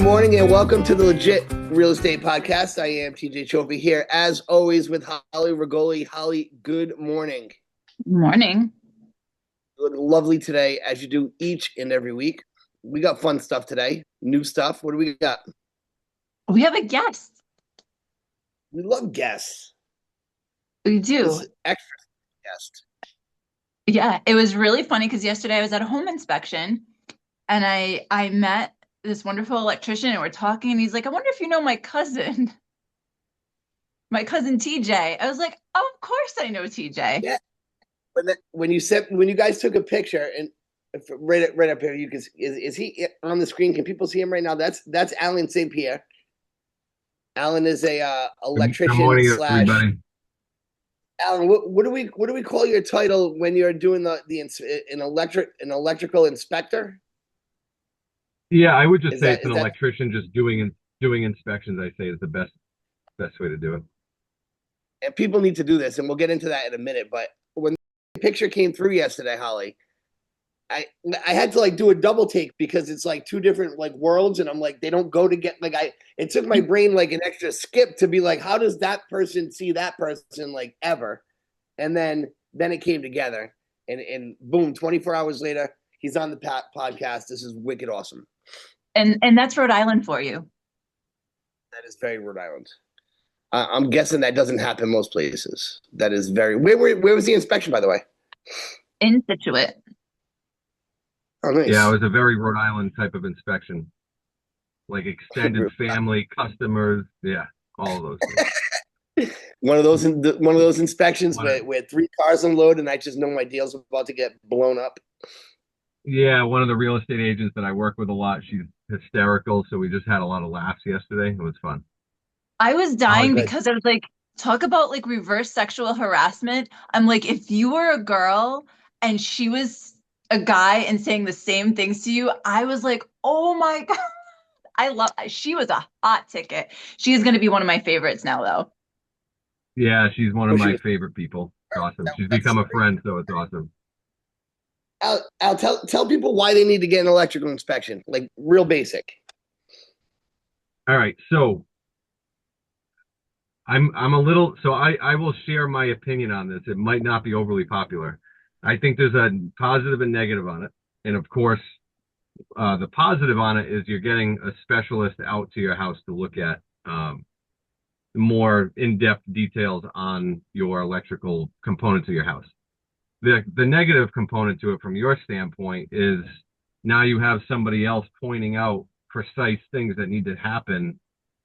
morning and welcome to the Legit Real Estate Podcast. I am TJ Trophy here, as always, with Holly Rigoli. Holly, good morning. Morning. You look lovely today, as you do each and every week. We got fun stuff today, new stuff. What do we got? We have a guest. We love guests. We do. This is extra guest. Yeah, it was really funny because yesterday I was at a home inspection and I met this wonderful electrician and we're talking and he's like, I wonder if you know my cousin, my cousin TJ. I was like, oh, of course I know TJ. Yeah. When you guys took a picture and right up here, you can is he on the screen? Can people see him right now? That's Alan St. Pierre. Alan is a electrician. Good morning, everybody. Alan, what do we call your title when you're doing an electrical inspector? Yeah, I would just say it's an electrician just doing inspections. I say is the best way to do it. And people need to do this, and we'll get into that in a minute. But when the picture came through yesterday, Holly, I had to do a double take because it's like two different worlds, and I'm like, they don't go to get it took my brain an extra skip to be like, how does that person see that person ever? And then it came together, and boom, 24 hours later, he's on the podcast. This is wicked awesome. And that's Rhode Island for you. That is very Rhode Island. I'm guessing that doesn't happen most places. That is very. Where was the inspection, by the way? In Situate. Oh, nice. Yeah, it was a very Rhode Island type of inspection, like extended family, customers. Yeah, all of those things. one of those inspections where 3 cars unload, and I just know my deal's about to get blown up. Yeah, one of the real estate agents that I work with a lot, she's hysterical. So we just had a lot of laughs yesterday. It was fun. I was dying because I was like, talk about reverse sexual harassment. I'm like, if you were a girl and she was a guy and saying the same things to you, I was like, oh my God. She was a hot ticket. She is going to be one of my favorites now, though. Yeah, she's one of my favorite people. It's awesome. She's become a friend, so it's awesome. Al, tell people why they need to get an electrical inspection, real basic. All right, so I will share my opinion on this. It might not be overly popular. I think there's a positive and negative on it. And of course, the positive on it is you're getting a specialist out to your house to look at more in-depth details on your electrical components of your house. The negative component to it from your standpoint is now you have somebody else pointing out precise things that need to happen.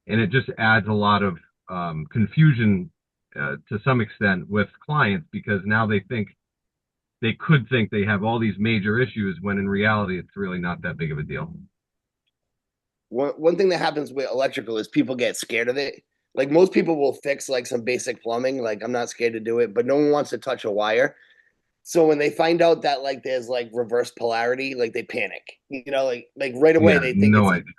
And it just adds a lot of confusion to some extent with clients because now they could think they have all these major issues when in reality it's really not that big of a deal. One thing that happens with electrical is people get scared of it. Most people will fix some basic plumbing, I'm not scared to do it, but no one wants to touch a wire. So when they find out that there's reverse polarity, they panic. Right away they think no idea.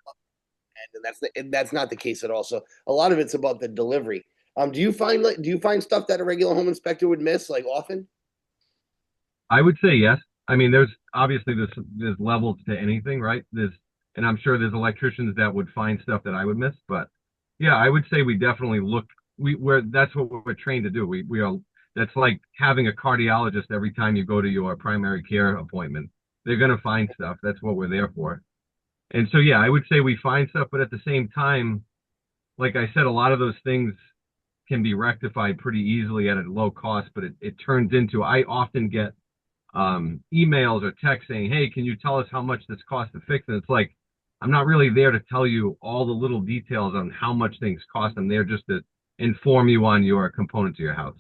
And that's not the case at all. So a lot of it's about the delivery. Do you find stuff that a regular home inspector would miss often? I would say yes. I mean, there's obviously there's levels to anything, right? And I'm sure there's electricians that would find stuff that I would miss, but yeah, I would say we definitely look. That's what we're trained to do. That's like having a cardiologist every time you go to your primary care appointment. They're gonna find stuff. That's what we're there for. And so yeah, I would say we find stuff, but at the same time, like I said, a lot of those things can be rectified pretty easily at a low cost, but it turns into, I often get emails or texts saying, hey, can you tell us how much this costs to fix? And it's like, I'm not really there to tell you all the little details on how much things cost. I'm there just to inform you on your components of your house.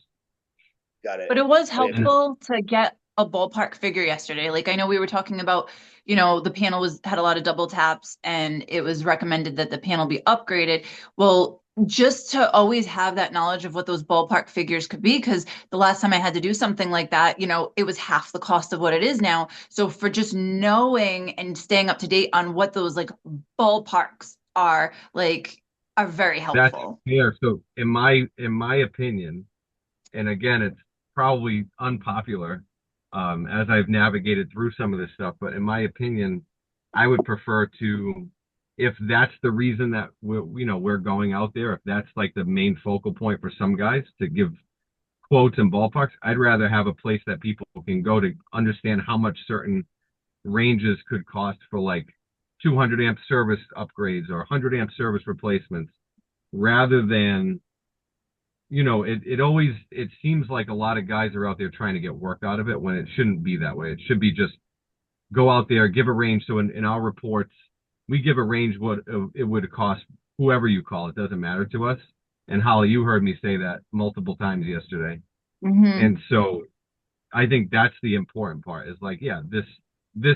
Got it. But it was helpful to get a ballpark figure yesterday. I know we were talking about, the panel had a lot of double taps and it was recommended that the panel be upgraded. Well, just to always have that knowledge of what those ballpark figures could be, because the last time I had to do something like that, it was half the cost of what it is now. So for just knowing and staying up to date on what those ballparks are very helpful. Yeah. So in my opinion, and again, it's probably unpopular as I've navigated through some of this stuff, but in my opinion, I would prefer to if that's the reason that we're going out there, if that's like the main focal point for some guys to give quotes and ballparks, I'd rather have a place that people can go to understand how much certain ranges could cost for like 200 amp service upgrades or 100 amp service replacements, rather than, it seems like a lot of guys are out there trying to get work out of it when it shouldn't be that way. It should be just go out there, give a range. So in our reports, we give a range what it would cost whoever you call. It doesn't matter to us. And Holly, you heard me say that multiple times yesterday. Mm-hmm. And so I think that's the important part, is like, yeah, this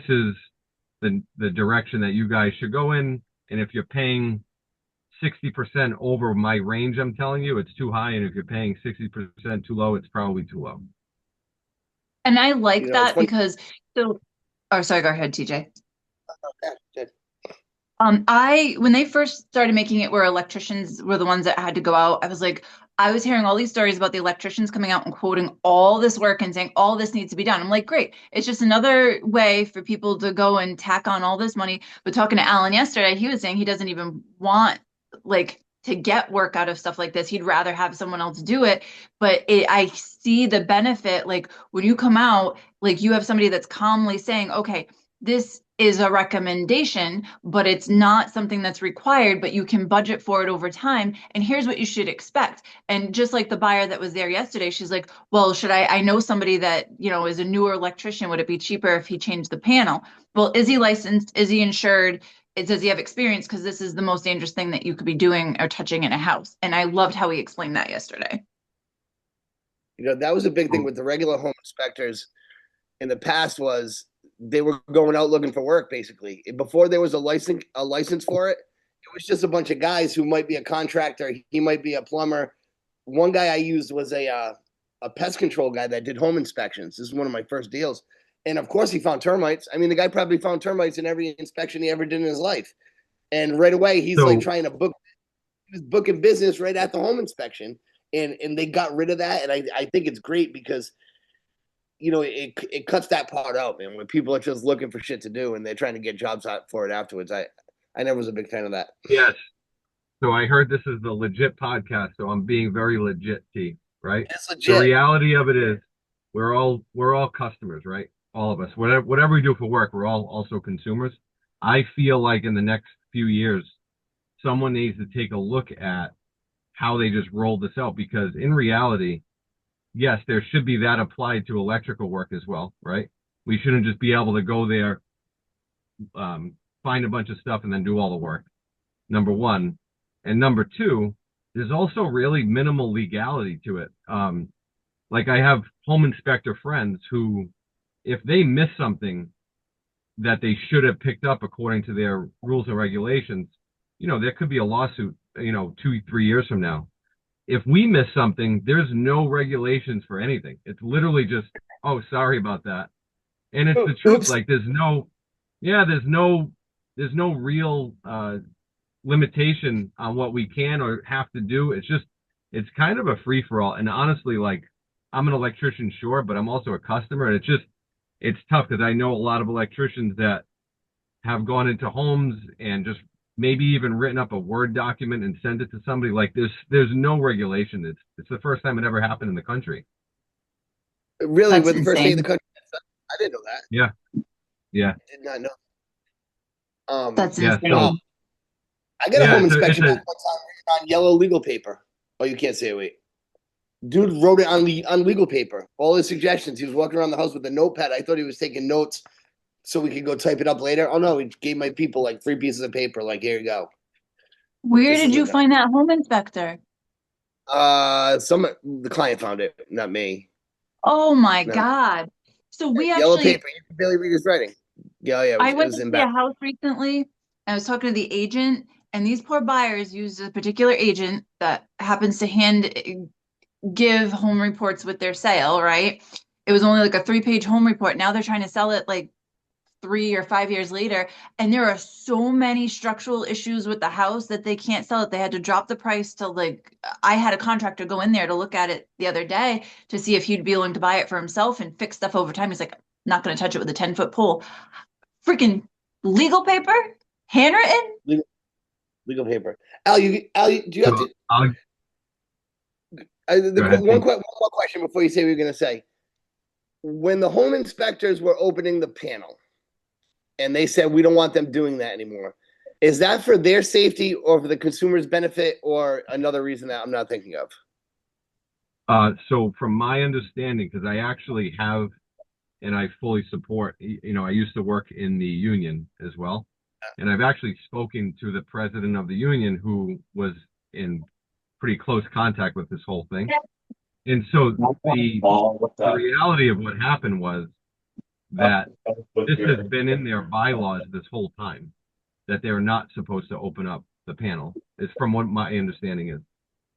is the direction that you guys should go in. And if you're paying 60% over my range, I'm telling you, it's too high. And if you're paying 60% too low, it's probably too low. And I like that because sorry, go ahead, TJ. Okay. When they first started making it where electricians were the ones that had to go out, I was hearing all these stories about the electricians coming out and quoting all this work and saying all this needs to be done. I'm like, great. It's just another way for people to go and tack on all this money. But talking to Alan yesterday, he was saying he doesn't even want to get work out of stuff like this. He'd rather have someone else do it. But I see the benefit, like when you come out, like you have somebody that's calmly saying, okay, this is a recommendation, but it's not something that's required, but you can budget for it over time. And here's what you should expect. And just like the buyer that was there yesterday, she's like, well, I know somebody that, is a newer electrician. Would it be cheaper if he changed the panel? Well, is he licensed? Is he insured? Does he have experience? Because this is the most dangerous thing that you could be doing or touching in a house. And I loved how he explained that yesterday. That was a big thing with the regular home inspectors in the past, was they were going out looking for work, basically. Before there was a license for it, it was just a bunch of guys who might be a contractor. He might be a plumber. One guy I used was a pest control guy that did home inspections. This is one of my first deals. And of course he found termites. I mean, the guy probably found termites in every inspection he ever did in his life. And right away, he's trying to book, he was booking business right at the home inspection. And they got rid of that. And I think it's great because, it cuts that part out, man, when people are just looking for shit to do and they're trying to get jobs out for it afterwards. I never was a big fan of that. Yes. So I heard this is the legit podcast, so I'm being very legit, T, right? It's legit. The reality of it is we're all customers, right? All of us. Whatever we do for work, we're all also consumers. I feel like in the next few years, someone needs to take a look at how they just rolled this out, because in reality, yes, there should be that applied to electrical work as well, right? We shouldn't just be able to go there, find a bunch of stuff and then do all the work. Number one. And number two, there's also really minimal legality to it. Like I have home inspector friends who, if they miss something that they should have picked up according to their rules and regulations, there could be a lawsuit, 2-3 years from now. If we miss something, there's no regulations for anything. It's literally just, oh, sorry about that. And it's the truth. Oops. Like there's no real limitation on what we can or have to do. It's kind of a free for all. And honestly, like I'm an electrician, sure, but I'm also a customer. And it's tough because I know a lot of electricians that have gone into homes and just maybe even written up a Word document and sent it to somebody. Like there's no regulation. It's the first time it ever happened in the country. Really? With the first day in the country? I didn't know that. Yeah. I did not know. That's yeah, insane. so, I got a home inspection one time on yellow legal paper. Oh, you can't say it, wait. Dude wrote it on legal paper. All his suggestions. He was walking around the house with a notepad. I thought he was taking notes so we could go type it up later. Oh no, he gave my people like 3 pieces of paper. Like, here you go. Where did you find that home inspector? The client found it, not me. Oh my God. So we yellow actually, paper. You can barely read his writing. Yeah. I went to see a house recently. I was talking to the agent, and these poor buyers used a particular agent that happens to give home reports with their sale, right? It was only like a 3-page home report. Now they're trying to sell it like 3 or 5 years later. And there are so many structural issues with the house that they can't sell it. They had to drop the price to I had a contractor go in there to look at it the other day to see if he'd be willing to buy it for himself and fix stuff over time. He's like, not going to touch it with a 10-foot pole. Freaking legal paper, handwritten. Legal paper. Al, do you have So to? I'll go ahead, One Pete. more question before you say what you're going to say. When the home inspectors were opening the panel, and they said we don't want them doing that anymore, is that for their safety or for the consumer's benefit or another reason that I'm not thinking of? So from my understanding, because I actually have, and I fully support, I used to work in the union as well. And I've actually spoken to the president of the union who was in pretty close contact with this whole thing. And so the reality of what happened was that this has been in their bylaws this whole time, that they're not supposed to open up the panel, is from what my understanding is.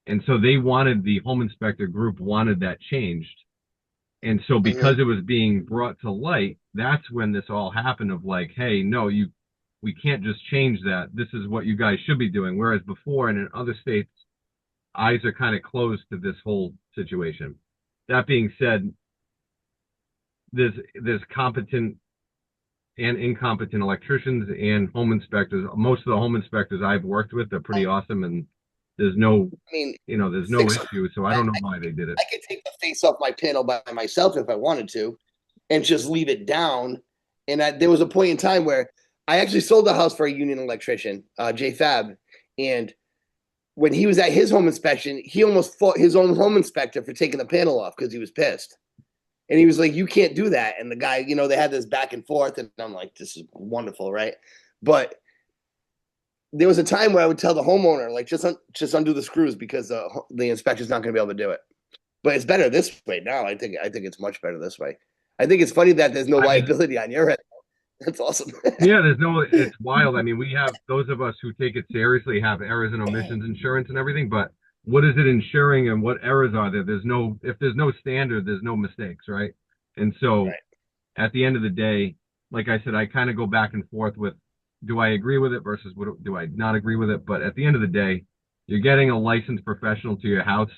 And so the home inspector group wanted that changed. And so because it was being brought to light, that's when this all happened of like, hey, no, we can't just change that. This is what you guys should be doing. Whereas before and in other states, eyes are kind of closed to this whole situation. That being said, there's competent and incompetent electricians and home inspectors. Most of the home inspectors I've worked with are pretty awesome, and there's no, I mean, there's no issue. So I don't know why they did it. I could take the face off my panel by myself if I wanted to, and just leave it down. And there was a point in time where I actually sold the house for a union electrician, J Fab, and when he was at his home inspection, he almost fought his own home inspector for taking the panel off because he was pissed. And he was like, "You can't do that." And the guy, they had this back and forth, and I'm like, "This is wonderful, right?" But there was a time where I would tell the homeowner, like, just undo the screws because the inspector's not going to be able to do it. But it's better this way now. I think it's much better this way. I think it's funny that there's no liability on your end. That's awesome. Yeah, it's wild. I mean, we have those of us who take it seriously have errors and omissions insurance and everything, but what is it insuring and what errors are there? If there's no standard, there's no mistakes, right? And so at the end of the day, like I said, I kind of go back and forth with, do I agree with it versus do I not agree with it? But at the end of the day, you're getting a licensed professional to your house.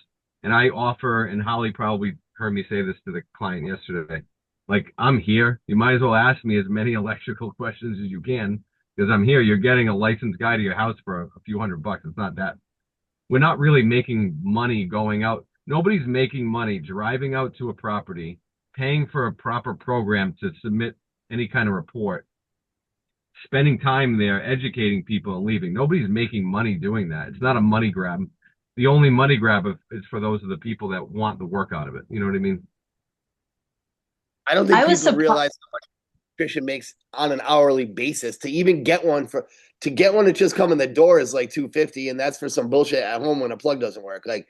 And I offer, and Holly probably heard me say this to the client yesterday, like, I'm here. You might as well ask me as many electrical questions as you can because I'm here. You're getting a licensed guy to your house for a few $100. It's not that. We're not really making money going out. Nobody's making money driving out to a property, paying for a proper program to submit any kind of report, spending time there, educating people and leaving. Nobody's making money doing that. It's not a money grab. The only money grab is for those of the people that want the work out of it. You know what I mean? I don't think people realize how much electrician makes on an hourly basis. To even get one to just come in the door is like $250, and that's for some bullshit at home when a plug doesn't work. Like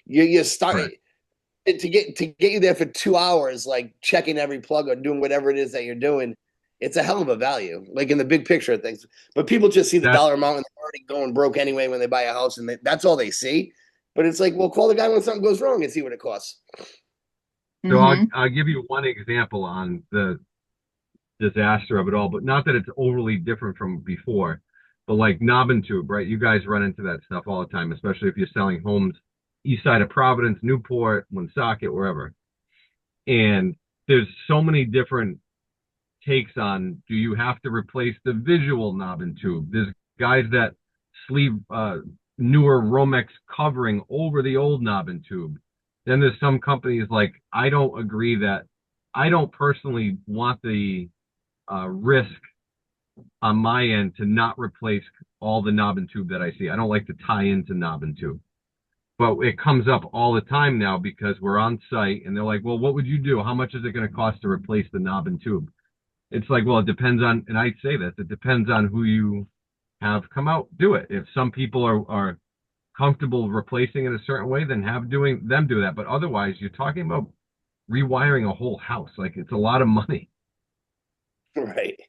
you start to get you there for 2 hours, like checking every plug or doing whatever it is that you're doing. It's a hell of a value, like in the big picture of things. But people just see the dollar amount and they're already going broke anyway when they buy a house, and that's all they see. But it's like, well, call the guy when something goes wrong and see what it costs. So I'll give you one example on the disaster of it all, but not that it's overly different from before, but like knob and tube, right? You guys run into that stuff all the time, especially if you're selling homes east side of Providence, Newport, Woonsocket, wherever. And there's so many different takes on, do you have to replace the visual knob and tube? There's guys that sleeve newer Romex covering over the old knob and tube. Then there's some companies like, I don't agree that, I don't personally want the risk on my end to not replace all the knob and tube that I see. I don't like to tie into knob and tube. But it comes up all the time now because we're on site and they're like, well, what would you do? How much is it going to cost to replace the knob and tube? It's like, well, it depends on, and I say this, it depends on who you have come out, do it. If some people are comfortable replacing it a certain way, then have them do that. But otherwise, you're talking about rewiring a whole house. Like, it's a lot of money. Right.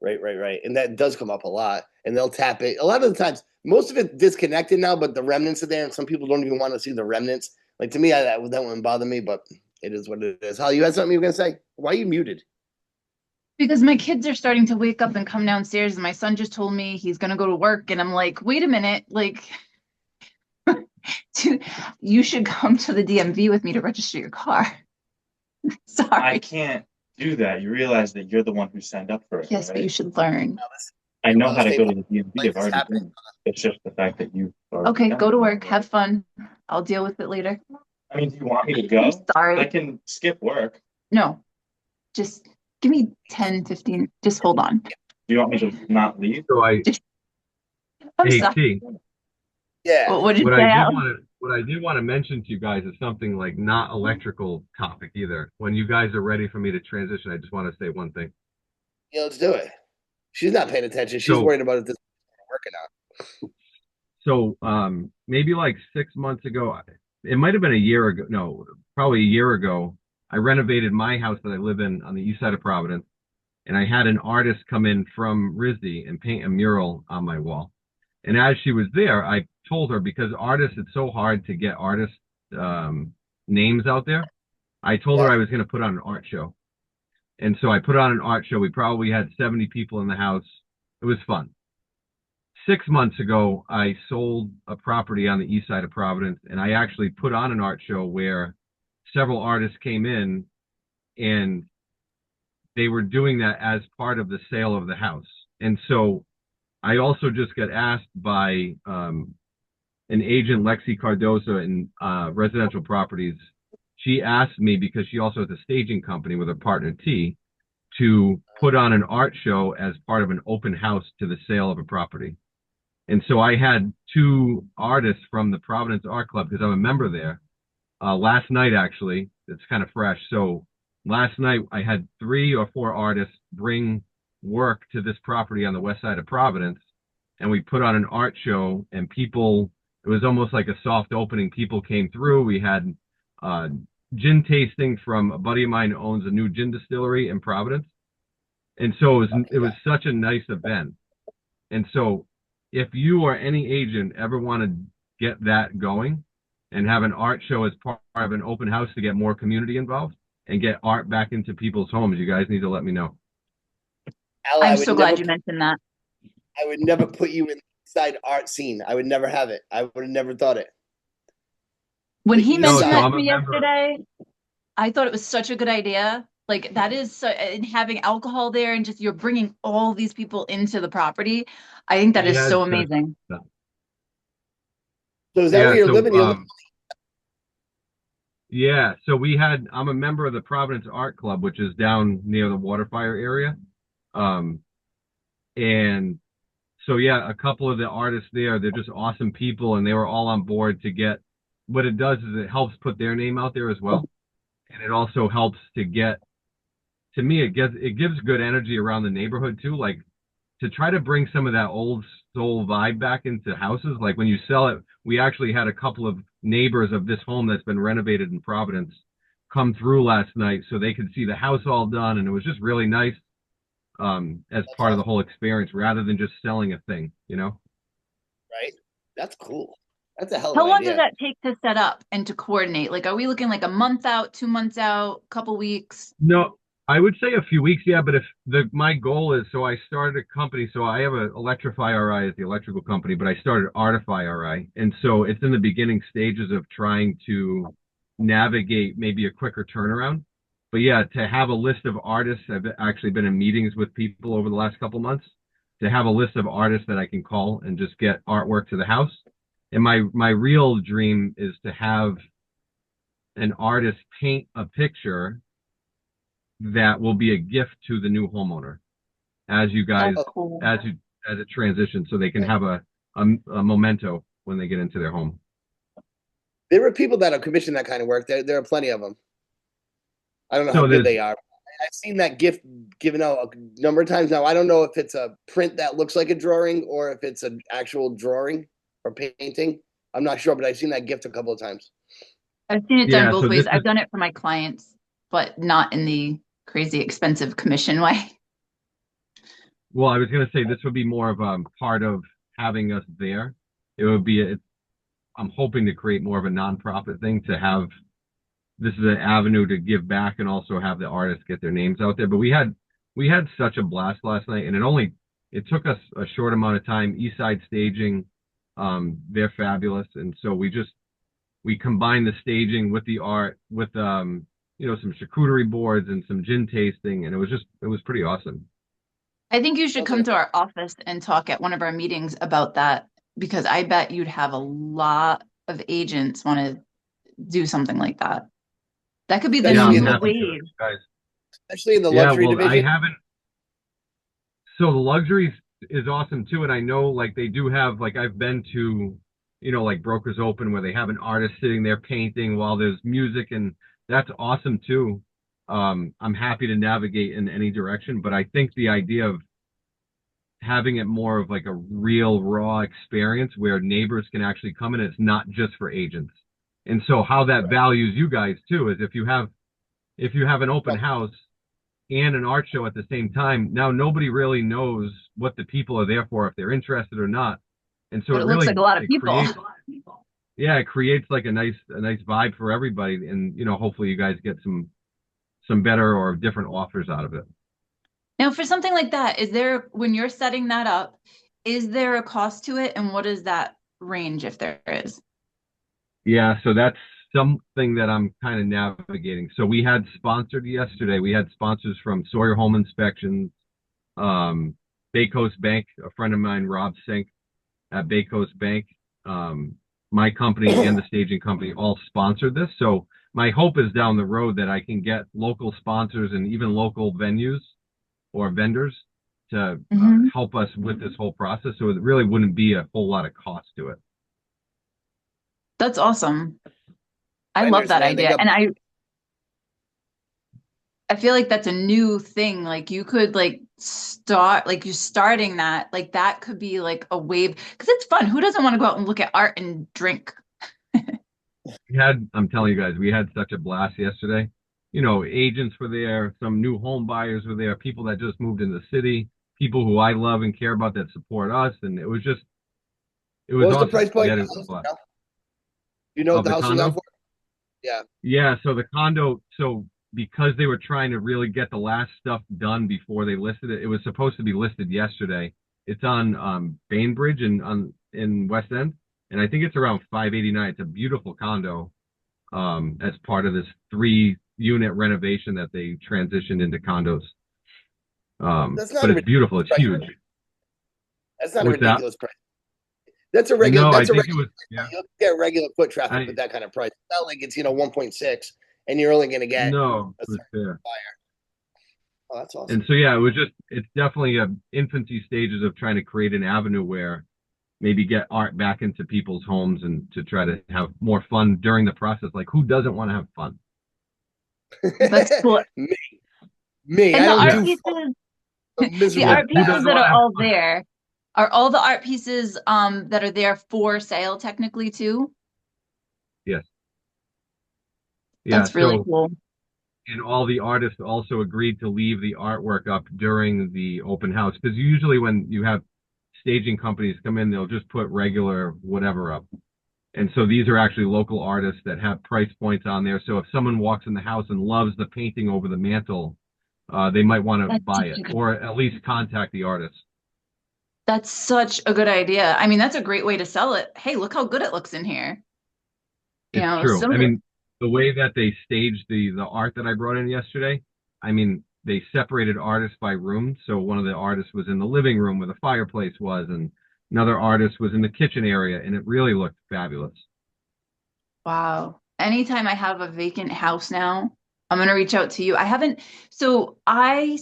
And that does come up a lot, and they'll tap it. A lot of the times, most of it disconnected now, but the remnants are there, and some people don't even want to see the remnants. Like, to me, that wouldn't bother me, but it is what it is. Holly, you had something you were going to say? Why are you muted? Because my kids are starting to wake up and come downstairs, and my son just told me he's going to go to work, and I'm like, wait a minute, like, you should come to the DMV with me to register your car. Sorry. I can't do that. You realize that you're the one who signed up for it. Yes, right? but you should learn. I do know real how to estate. go to the DMV. Life I've is already happening. been. It's just the fact that you've already Okay, done go to it. work, have fun. I'll deal with it later. I mean, do you want me to go? Sorry. I can skip work. No, just give me 10, 15. Just hold on. Do you want me to not leave? So I'm hey, sorry. T, Yeah. What did you what say, I did Al? want to, what I did want to mention to you guys is something like not electrical topic either. When you guys are ready for me to transition, I just want to say one thing. Yeah, let's do it. She's not paying attention. She's So, worried about it this working out. so maybe like 6 months ago, it might have been a year ago. No, probably a year ago. I renovated my house that I live in on the east side of Providence, and I had an artist come in from RISD and paint a mural on my wall. And as she was there, I told her, because artists, it's so hard to get artist names out there. I told her Yeah. I was going to put on an art show. And so I put on an art show. We probably had 70 people in the house. It was fun. 6 months ago, I sold a property on the east side of Providence, and I actually put on an art show where several artists came in, and they were doing that as part of the sale of the house. And so I also just got asked by an agent, Lexi Cardoza, in residential properties. She asked me, because she also has a staging company with her partner T, to put on an art show as part of an open house to the sale of a property. And so I had two artists from the Providence Art Club, because I'm a member there. Last night, actually, it's kind of fresh. So last night I had 3 or 4 artists bring work to this property on the west side of Providence, and we put on an art show, and people, it was almost like a soft opening. People came through. We had gin tasting from a buddy of mine who owns a new gin distillery in Providence. And so it was such a nice event. And so if you or any agent ever want to get that going and have an art show as part of an open house to get more community involved and get art back into people's homes, you guys need to let me know. Ally, I'm so glad you mentioned that. I would never put you inside art scene. I would never have it. I would have never thought it. When The he east mentioned side. that to me yesterday, I thought it was such a good idea. Like that is so, and having alcohol there and just you're bringing all these people into the property. I think that is so amazing. So is that where you're living? Yeah, so I'm a member of the Providence Art Club, which is down near the Waterfire area. And so, yeah, a couple of the artists there, they're just awesome people, and they were all on board to get, what it does is it helps put their name out there as well. And it also helps to get, to me, it gives good energy around the neighborhood too. Like to try to bring some of that old soul vibe back into houses. Like when you sell it, we actually had a couple of neighbors of this home that's been renovated in Providence come through last night so they could see the house all done. And it was just really nice as part of the whole experience rather than just selling a thing, you know? Right. That's cool. That's a hell of an How long idea. does that take to set up and to coordinate? Like, are we looking like a month out, 2 months out, couple weeks? No, I would say a few weeks, yeah. But my goal is, so I started a company. So I have a Electrify RI as the electrical company, but I started Artify RI, and so it's in the beginning stages of trying to navigate maybe a quicker turnaround. But yeah, to have a list of artists, I've actually been in meetings with people over the last couple months to have a list of artists that I can call and just get artwork to the house. And my real dream is to have an artist paint a picture that will be a gift to the new homeowner as you guys, cool. as it transitions, so they can have a memento when they get into their home. There are people that have commissioned that kind of work. There are plenty of them. I don't know how good they are. I've seen that gift given out a number of times now. I don't know if it's a print that looks like a drawing or if it's an actual drawing or painting. I'm not sure, but I've seen that gift a couple of times. I've seen it done both so ways. I've done it for my clients, but not in the crazy expensive commission way. Well, I was going to say this would be more of a part of having us there. It would be, I'm hoping to create more of a nonprofit thing to have, this is an avenue to give back and also have the artists get their names out there. But we had such a blast last night, and it took us a short amount of time. East Side Staging, they're fabulous. And so we combined the staging with the art with, some charcuterie boards and some gin tasting. And it was pretty awesome. I think you should Sounds come like to our office and talk at one of our meetings about that because I bet you'd have a lot of agents want to do something like that. That could be the Yeah, especially I'm in new the happy to, wave. guys. especially in the Yeah, luxury well, I division. haven't. So the luxuries is awesome too, and I know like they do have like I've been to, like Brokers Open where they have an artist sitting there painting while there's music, and that's awesome too. I'm happy to navigate in any direction, but I think the idea of having it more of like a real raw experience where neighbors can actually come in, it's not just for agents. And so how that values you guys too is if you have an open Right. house and an art show at the same time, now nobody really knows what the people are there for, if they're interested or not. And so But it it looks like really a lot of it people. creates yeah, it creates like a nice vibe for everybody. And hopefully you guys get some better or different offers out of it. Now, for something like that, when you're setting that up, is there a cost to it? And what is that range if there is? Yeah, so that's something that I'm kind of navigating. So we had sponsored yesterday. We had sponsors from Sawyer Home Inspections, Bay Coast Bank. A friend of mine, Rob Sink at Bay Coast Bank, my company and the staging company all sponsored this. So my hope is down the road that I can get local sponsors and even local venues or vendors to Mhm. help us with this whole process. So it really wouldn't be a whole lot of cost to it. That's awesome. I love Vendors, that man, they idea. got And I feel like that's a new thing. Like you could you're starting that, like that could be like a wave because it's fun. Who doesn't want to go out and look at art and drink? I'm telling you guys, we had such a blast yesterday. Agents were there, some new home buyers were there, people that just moved in the city, people who I love and care about that support us. And it was what was the awesome. price We point? had Of a the house, blast. you know what Of the the house was on condo? for? Yeah. Yeah, so the condo, so because they were trying to really get the last stuff done before they listed it, it was supposed to be listed yesterday. It's on Bainbridge in West End, and I think it's around 589. It's a beautiful condo as part of this 3-unit renovation that they transitioned into condos. That's not But a it's beautiful. It's ridiculous price. huge. That's not a What's that? ridiculous price. That's a regular. No, I That's a think it regular. was. Yeah. You get regular foot traffic I with that kind of price. It's not like it's 1.6, and you're only going to get no, a it was certain fair. buyer. Oh, that's And awesome. so yeah, it's definitely infancy stages of trying to create an avenue where maybe get art back into people's homes and to try to have more fun during the process. Like who doesn't want to have fun? That's cool. me, me, And I the don't art Yeah. do fun. pieces, I'm the Yeah. miserable. art Who pieces doesn't that want are to have all fun? there, are all the art pieces that are there for sale technically too? Yes. Yeah. That's really So cool. and all the artists also agreed to leave the artwork up during the open house because usually when you have staging companies come in, they'll just put regular whatever up. And so these are actually local artists that have price points on there. So if someone walks in the house and loves the painting over the mantle, they might want to That's buy such it a good, or at least contact the artist. that's such a good idea. I mean, that's a great way to sell it. Hey, look how good it looks in here. It's true. So I mean, the way that they staged the art that I brought in yesterday, I mean, they separated artists by room. So one of the artists was in the living room where the fireplace was, and another artist was in the kitchen area, and it really looked fabulous. wow. Anytime I have a vacant house now, I'm gonna reach out to you. So I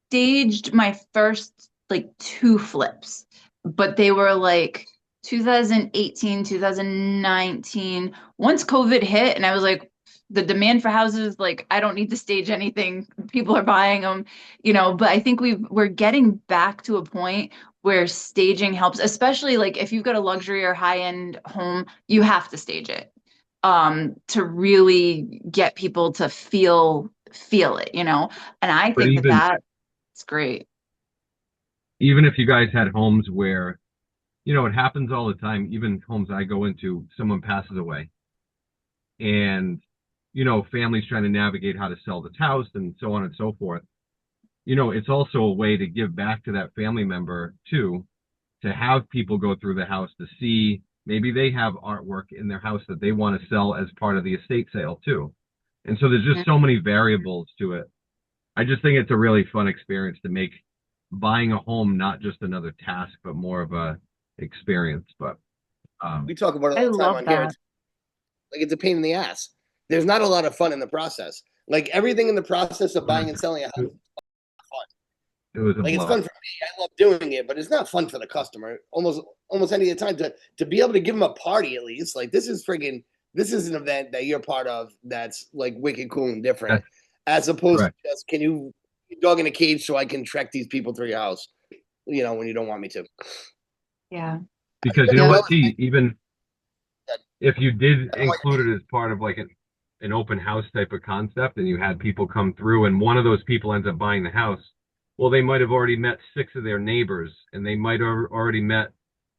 staged my first like 2 flips, but they were like 2018, 2019. Once COVID hit, and I was like, the demand for houses, like I don't need to stage anything. People are buying them, but I think we're getting back to a point where staging helps, especially like if you've got a luxury or high-end home, you have to stage it to really get people to feel it, and I But think that's great. even if you guys had homes where, it happens all the time, even homes I go into, someone passes away and, families trying to navigate how to sell this house and so on and so forth. It's also a way to give back to that family member too, to have people go through the house to see maybe they have artwork in their house that they want to sell as part of the estate sale too. And so there's just so many variables to it. I just think it's a really fun experience to make buying a home not just another task, but more of a experience. But We talk about it I all the time love on here. that. It's a pain in the ass. There's not a lot of fun in the process. Like everything in the process of buying and selling a house, it was a like it's blast. fun for me. I love doing it, but it's not fun for the customer. Almost any of the time to be able to give them a party at least. Like this is an event that you're part of that's like wicked cool and different, as opposed Correct. to just can you dog in a cage so I can trek these people through your house, when you don't want me to. Yeah. Because you know what, T, even if you did include it as part of like an open house type of concept and you had people come through and one of those people ends up buying the house, well, they might have already met 6 of their neighbors and they might have already met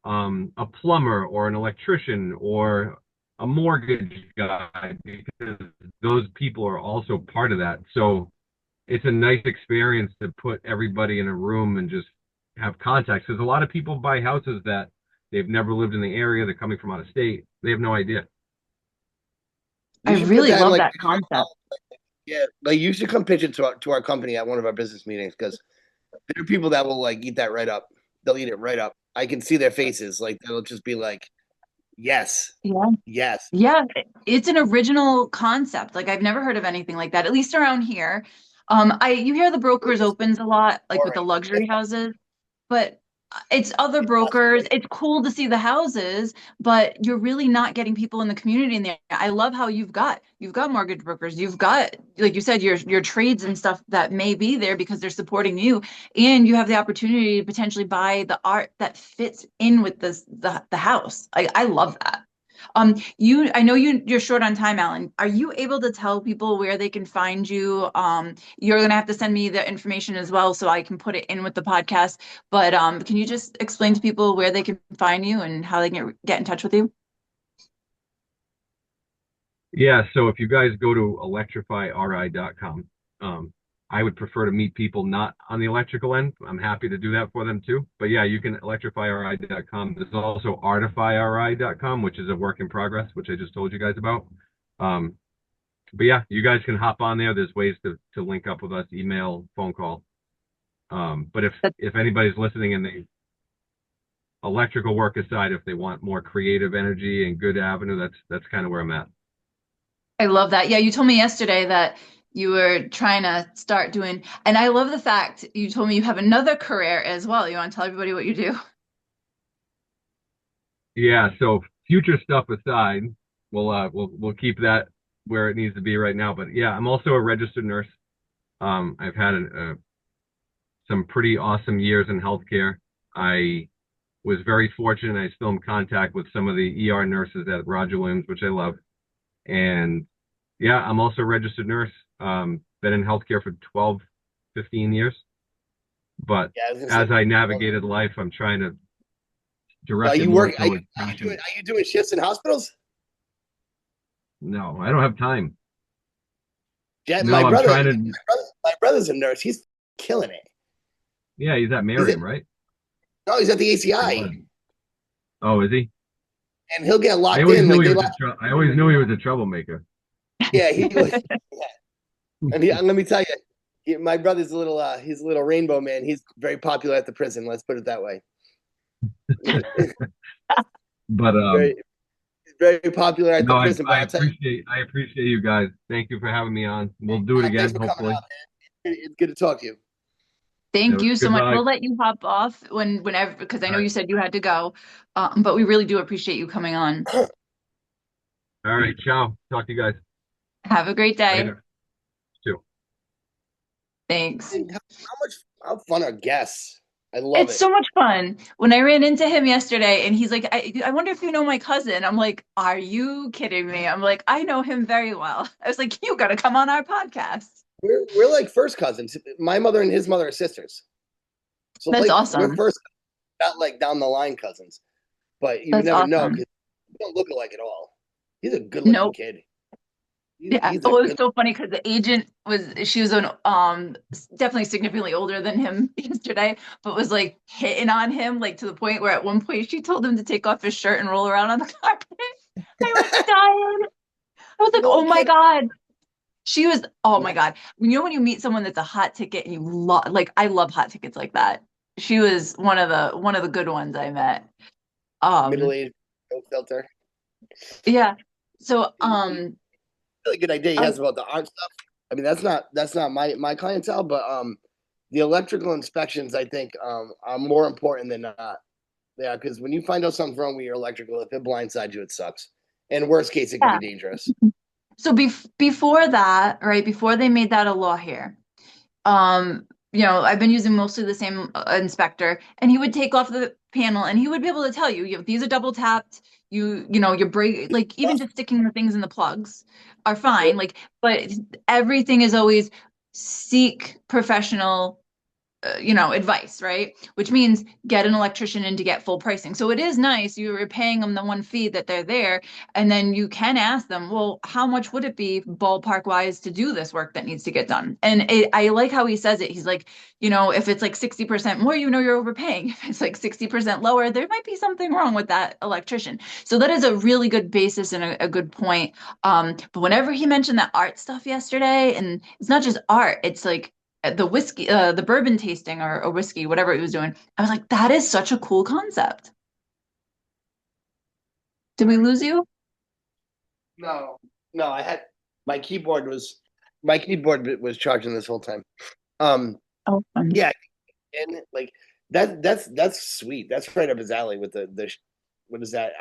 a plumber or an electrician or a mortgage guy because those people are also part of that. So it's a nice experience to put everybody in a room and just have contacts because a lot of people buy houses that they've never lived in the area. They're coming from out of state. They have no idea. I really love that concept. Yeah, like you should come pitch it to our company at one of our business meetings because there are people that will like eat that right up. They'll eat it right up. I can see their faces. Like they'll just be like, yes, Yeah. yes. Yeah, it's an original concept. Like I've never heard of anything like that, at least around here. You hear the brokers opens a lot, like with the luxury houses, but it's other brokers. It's cool to see the houses, but you're really not getting people in the community in there. I love how you've got mortgage brokers, you've got, like you said, your trades and stuff that may be there because they're supporting you, and you have the opportunity to potentially buy the art that fits in with the house. I love that. I know you're short on time, Alan. Are you able to tell people where they can find you? You're gonna have to send me the information as well so I can put it in with the podcast. But can you just explain to people where they can find you and how they can get in touch with you? Yeah, so if you guys go to electrifyri.com, I would prefer to meet people not on the electrical end. I'm happy to do that for them too. But yeah, you can electrifyri.com. There's also artifyri.com, which is a work in progress, which I just told you guys about. But yeah, you guys can hop on there. There's ways to link up with us, email, phone call. But if anybody's listening and they electrical work aside, if they want more creative energy and good avenue, that's kind of where I'm at. I love that. Yeah, you told me yesterday that you were trying to start doing, and I love the fact you told me you have another career as well. You want to tell everybody what you do? Yeah, so future stuff aside, we'll keep that where it needs to be right now. But yeah, I'm also a registered nurse. I've had some pretty awesome years in healthcare. I was very fortunate. I still am in contact with some of the ER nurses at Roger Williams, which I love. And yeah, I'm also a registered nurse. Been in healthcare for 12, 15 years. But as I navigated life, I'm trying to direct it more towards passion. Are you doing shifts in hospitals? No, I don't have time. Yeah, No, my brother's a nurse. He's killing it. Yeah, he's at Merriam, right? No, he's at the ACI. Oh, is he? And he'll get locked in. I always knew he was a troublemaker. Yeah, he was. Yeah. And let me tell you, my brother's he's a little rainbow man. He's very popular at the prison. Let's put it that way. But very popular at the prison. I appreciate you guys. Thank you for having me on. We'll do it again, hopefully. It's good to talk to you. Thank you so much. We'll let you hop off whenever, because I know you said you had to go, but we really do appreciate you coming on. All right, ciao. Talk to you guys. Have a great day. Later. Too. Thanks. How fun are guests? I love it. It's so much fun. When I ran into him yesterday and he's like, I wonder if you know my cousin. I'm like, are you kidding me? I'm like, I know him very well. I was like, you got to come on our podcast. We're like first cousins. My mother and his mother are sisters. So that's awesome. We're first, not like down the line cousins, but you never know because we don't look alike at all. He's a good looking kid. Yeah. It was so funny because the agent she was definitely significantly older than him yesterday, but was like hitting on him like to the point where at one point she told him to take off his shirt and roll around on the carpet. I was dying. I was like, oh my God. She was, oh my God. You know when you meet someone that's a hot ticket and you love, like I love hot tickets like that. She was one of the good ones I met. Middle Um, aged, no filter. yeah. So Really good idea he I, has about the art stuff. I mean, that's not my clientele, but the electrical inspections I think are more important than not. Yeah, because when you find out something's wrong with your electrical, if it blindsides you, it sucks. And worst case, it could yeah. be dangerous. So before that, right, before they made that a law here, I've been using mostly the same inspector, and he would take off the panel and he would be able to tell you, these are double tapped, your brake, like even just sticking the things in the plugs are fine. Like, but everything is always seek professional advice, right? Which means get an electrician in to get full pricing. So it is nice. You're paying them the one fee that they're there. And then you can ask them, well, how much would it be ballpark wise to do this work that needs to get done? And I like how he says it. He's like, if it's like 60% more, you're overpaying. If it's like 60% lower, there might be something wrong with that electrician. So that is a really good basis and a good point. But whenever he mentioned that art stuff yesterday, and it's not just art, it's like, the whiskey, the bourbon tasting or whiskey, whatever he was doing. I was like, that is such a cool concept. Did we lose you? No, no, I had my keyboard was charging this whole time. Um, Oh, fun. yeah, and like that's sweet. That's right up his alley with the what is that?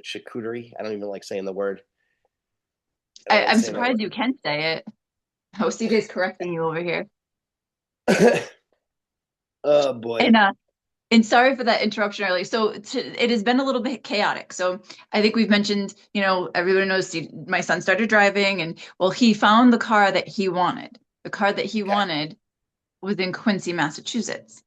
Charcuterie. I don't even like saying the word. I don't like I'm saying that surprised you can say it. Oh, CJ's correcting you over here. word. Oh boy. And sorry for that interruption early. So it has been a little bit chaotic. So I think we've mentioned, everyone knows my son started driving, and well, he found the car that he wanted. The car that he Okay. wanted was in Quincy, Massachusetts.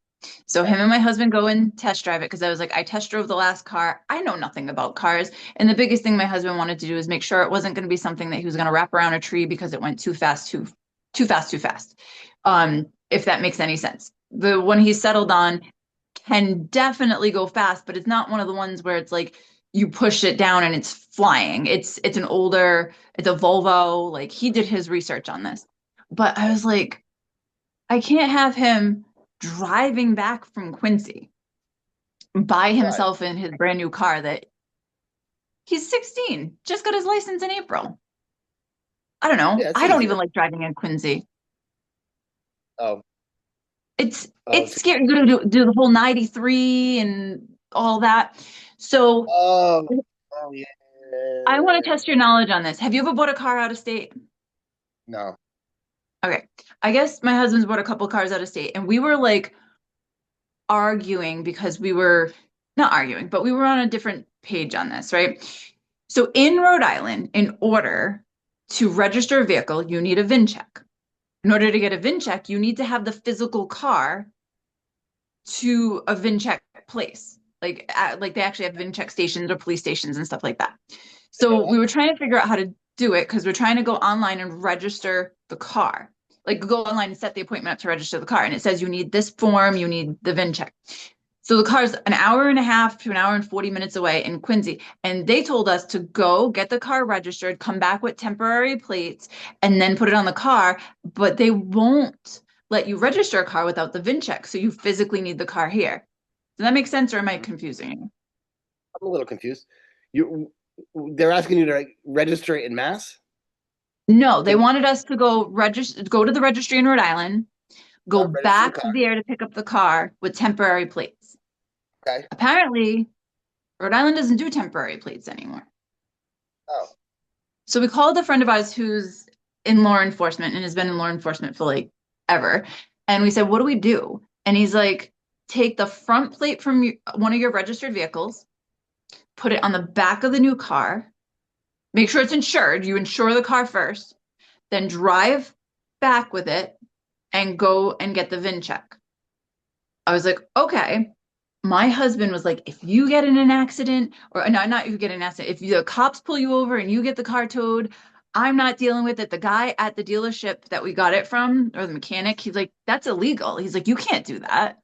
So him and my husband go and test drive it, because I was like, I test drove the last car. I know nothing about cars. And the biggest thing my husband wanted to do is make sure it wasn't going to be something that he was going to wrap around a tree because it went too fast, too fast, too fast. If that makes any sense. The one he settled on can definitely go fast, but it's not one of the ones where it's like you push it down and it's flying. It's a Volvo. Like, he did his research on this. But I was like, I can't have him driving back from Quincy by himself in his brand new car that he's 16, just got his license in April. I don't know. Yeah, it's I don't easy. even like driving in Quincy. Oh, It's it's scary. You're gonna do the whole 93 and all that. So oh, oh yeah. I want to test your knowledge on this. Have you ever bought a car out of state? No. Okay. I guess my husband's bought a couple cars out of state, and we were like arguing because we were not arguing, but we were on a different page on this, right? So in Rhode Island, in order to register a vehicle, you need a VIN check. In order to get a VIN check, you need to have the physical car to a VIN check place. Like they actually have VIN check stations or police stations and stuff like that. So we were trying to figure out how to do it, because we're trying to go online and register the car. Like, go online and set the appointment up to register the car. And it says you need this form, you need the VIN check. So the car's an hour and a half to an hour and 40 minutes away in Quincy. And they told us to go get the car registered, come back with temporary plates, and then put it on the car. But they won't let you register a car without the VIN check. So you physically need the car here. Does that make sense, or am I confusing you? I'm a little confused. They're asking you to register it in Mass? No, they wanted us to go to the registry in Rhode Island, go Register the back car. there to pick up the car with temporary plates. Okay. Apparently, Rhode Island doesn't do temporary plates anymore. Oh. So we called a friend of ours who's in law enforcement and has been in law enforcement for like ever. And we said, what do we do? And he's like, take the front plate from one of your registered vehicles, put it on the back of the new car, make sure it's insured. You insure the car first, then drive back with it and go and get the VIN check. I was like, okay. My husband was like, if you get in an accident, or no, not you get in an accident, if the cops pull you over and you get the car towed, I'm not dealing with it. The guy at the dealership that we got it from, or the mechanic, he's like, that's illegal. He's like, you can't do that.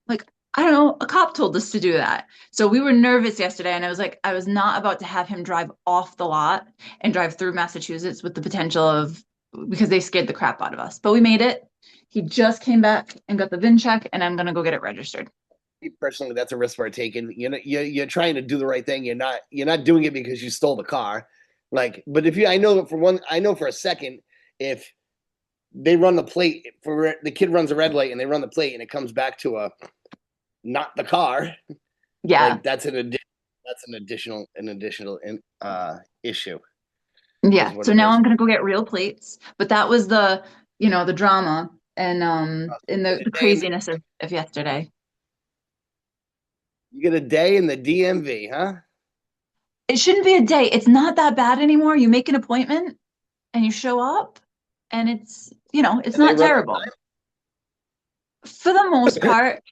Like, I don't know, a cop told us to do that. So we were nervous yesterday, and I was like, I was not about to have him drive off the lot and drive through Massachusetts with the potential of because they scared the crap out of us. But we made it. He just came back and got the VIN check, and I'm gonna go get it registered. Personally, that's a risk we're taking. You're trying to do the right thing. You're not doing it because you stole the car. Like, but if you, I know for a second, if they run the plate for the kid runs a red light and they run the plate and it comes back to a not the car, Yeah. like that's an additional issue. Yeah. is what So it now is. I'm gonna go get real plates. But that was the, the drama and in the craziness of yesterday. You get a day in the DMV, huh? It shouldn't be a day. It's not that bad anymore. You make an appointment and you show up and it's, it's And they not run on terrible. time? For the most part,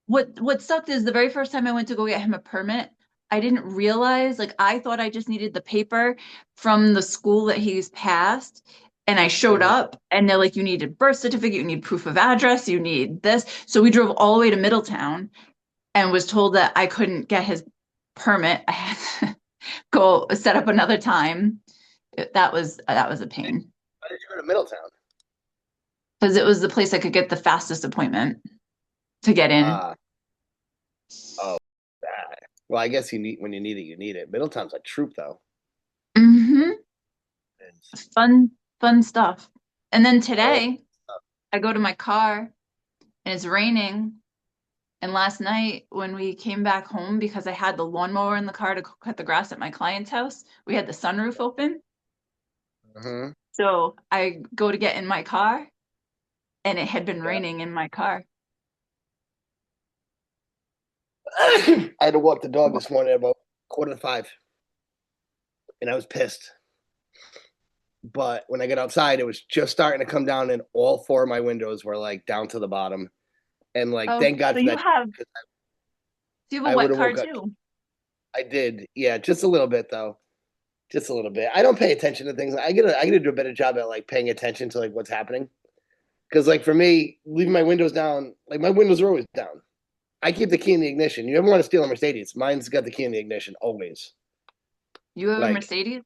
what sucked is the very first time I went to go get him a permit, I didn't realize, like, I thought I just needed the paper from the school that he's passed. And I showed up and they're like, you need a birth certificate, you need proof of address, you need this. So we drove all the way to Middletown and was told that I couldn't get his permit. I had to go set up another time. That was a pain Why did you go to Middletown? because it was the place I could get the fastest appointment to get in. Oh, that. Well, I guess when you need it, you need it. Middletown's a troop, though. Mm-hmm. It's- Fun stuff. And then today I go to my car and it's raining. And last night when we came back home, because I had the lawnmower in the car to cut the grass at my client's house, we had the sunroof open. Mhm. So I go to get in my car and it had been Yeah. raining in my car. I had to walk the dog this morning at about 4:45, and I was pissed. But when I got outside, it was just starting to come down, and all four of my windows were like down to the bottom. And like, Oh, thank God so for you that. have, 'Cause you I have a wet would've car woke up- too. I did, yeah, just a little bit though, just a little bit. I don't pay attention to things. I gotta do a better job at like paying attention to like what's happening. Because like for me, leaving my windows down, like my windows are always down. I keep the key in the ignition. You ever want to steal a Mercedes? Mine's got the key in the ignition always. You have a Like- Mercedes?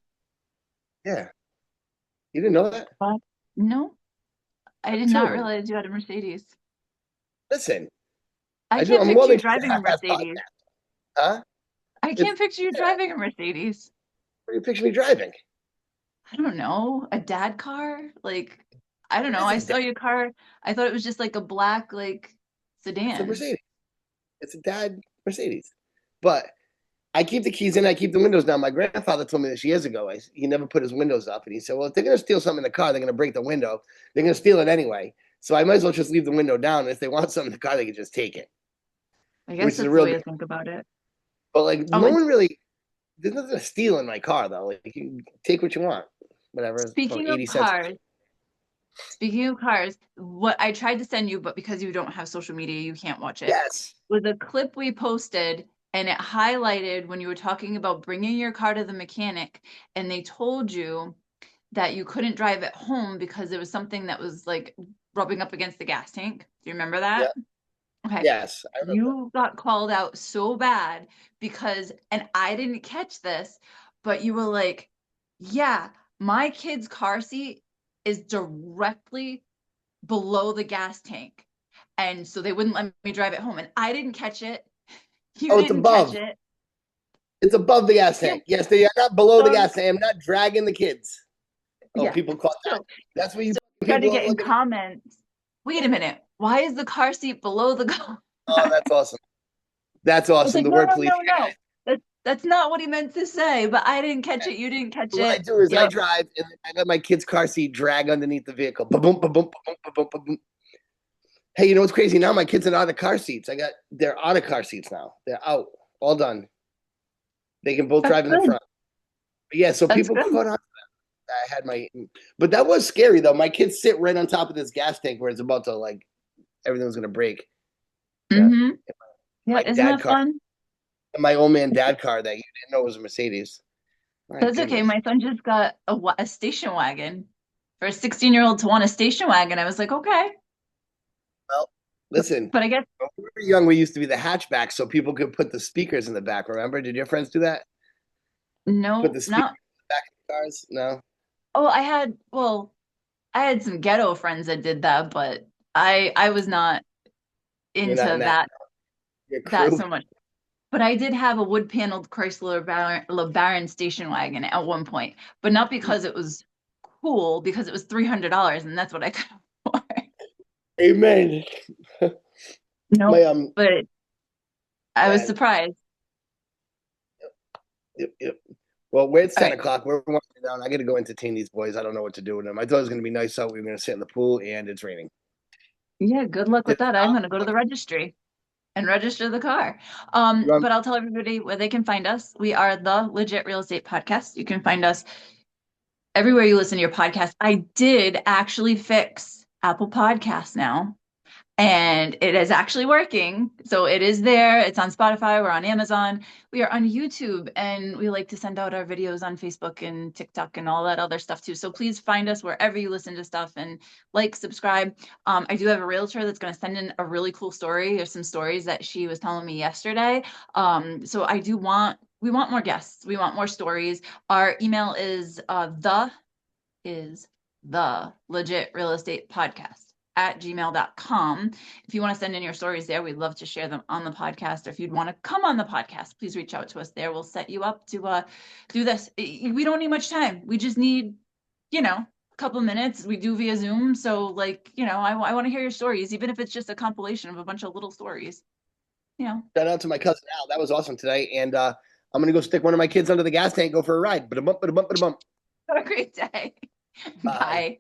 Yeah, you didn't know that? What? No, I did Two not of 'em. realize you had a Mercedes. Listen, I do. can't I'm picture more you than driving a half-ass Mercedes. podcast. Huh? I can't picture you driving a Mercedes. What do you picture me driving? I don't know, a dad car? Like, I don't It know. is a I saw your car. I thought it was just like a black, like, It's a sedan. Mercedes. It's a dad Mercedes. But I keep the keys in. I keep the windows down. My grandfather told me this years ago. He never put his windows up, and he said, "Well, if they're going to steal something in the car, they're going to break the window. They're going to steal it anyway. So I might as well just leave the window down. And if they want something in the car, they can just take it." I Which guess is a that's the real way to good- think about it. But like, Oh, no and one really. There's nothing to steal in my car though. Like, you can take what you want, whatever. It's speaking probably of 80 cents. cars, what I tried to send you, but because you don't have social media, you can't watch it. Yes. Was a clip we posted and it highlighted when you were talking about bringing your car to the mechanic and they told you that you couldn't drive it home because there was something that was like rubbing up against the gas tank. Do you remember that? Okay. Yes. I remember. You got called out so bad because, and I didn't catch this, but you were like, yeah, my kid's car seat is directly below the gas tank. And so they wouldn't let me drive it home. And I didn't catch it. You Oh, it's didn't above. catch it. It's above the gas tank. Yes, they are not below the So- gas tank. I'm not dragging the kids. Oh, Yeah. people caught that. So That's what you try to people get are in looking at. comments. Wait a minute. Why is the car seat below the car? Oh, that's awesome. That's I was awesome. like, The no, word no, police. no, no. That's not what he meant to say, but I didn't catch it. You didn't catch What I it. do is I Yep. drive and I got my kid's car seat drag underneath the vehicle. Ba-boom, ba-boom, ba-boom, ba-boom, ba-boom. Hey, you know what's crazy? Now my kids are out of car seats. They're out of car seats now. They're out. All done. They can both That's drive in the good. front. But yeah, so That's people good. caught on to that. I had but that was scary though. My kids sit right on top of this gas tank where it's about to like everything was gonna break. Mm-hmm. Yeah, My isn't dad that car. fun? And my old man dad car that you didn't know was a Mercedes. My That's okay. goodness. My son just got a station wagon. For a 16-year-old to want a station wagon, I was like, okay. Well, listen, But I guess when we were young, we used to be the hatchback so people could put the speakers in the back. Remember? Did your friends do that? no, Put the speakers not. in the back of the cars? No. Oh, I I had some ghetto friends that did that, but I was not You're into not in that your that crew. so much. But I did have a wood paneled Chrysler LeBaron station wagon at one point, but not because it was cool, because it was $300 and that's what I could afford. Amen. My Nope. But I was yeah, surprised. yep. Well, we're at All 10 o'clock. We're winding down. I got to go entertain these boys. I don't know what to do with them. I thought it was going to be nice out. We were going to sit in the pool, and it's raining. Yeah, good luck with It's that. I'm gonna go to the registry and register the car. But I'll tell everybody where they can find us. We are the Legit Real Estate Podcast. You can find us everywhere you listen to your podcast. I did actually fix Apple Podcasts now, and it is actually working. So it is there. It's on Spotify. We're on Amazon. We are on YouTube, and we like to send out our videos on Facebook and TikTok and all that other stuff too. So please find us wherever you listen to stuff and like, subscribe. I do have a realtor that's going to send in a really cool story or some stories that she was telling me yesterday. So we want more guests. We want more stories. Our email is the legit real estate podcast at gmail.com. If you want to send in your stories there, we'd love to share them on the podcast. Or if you'd want to come on the podcast, please reach out to us there. We'll set you up to do this. We don't need much time. We just need, a couple minutes. We do via Zoom. So I want to hear your stories, even if it's just a compilation of a bunch of little stories. Shout out to my cousin Al. That was awesome today. And I'm going to go stick one of my kids under the gas tank, go for a ride. Ba-da-bump, ba-da-bump, ba-da-bump. Have a great day. Bye.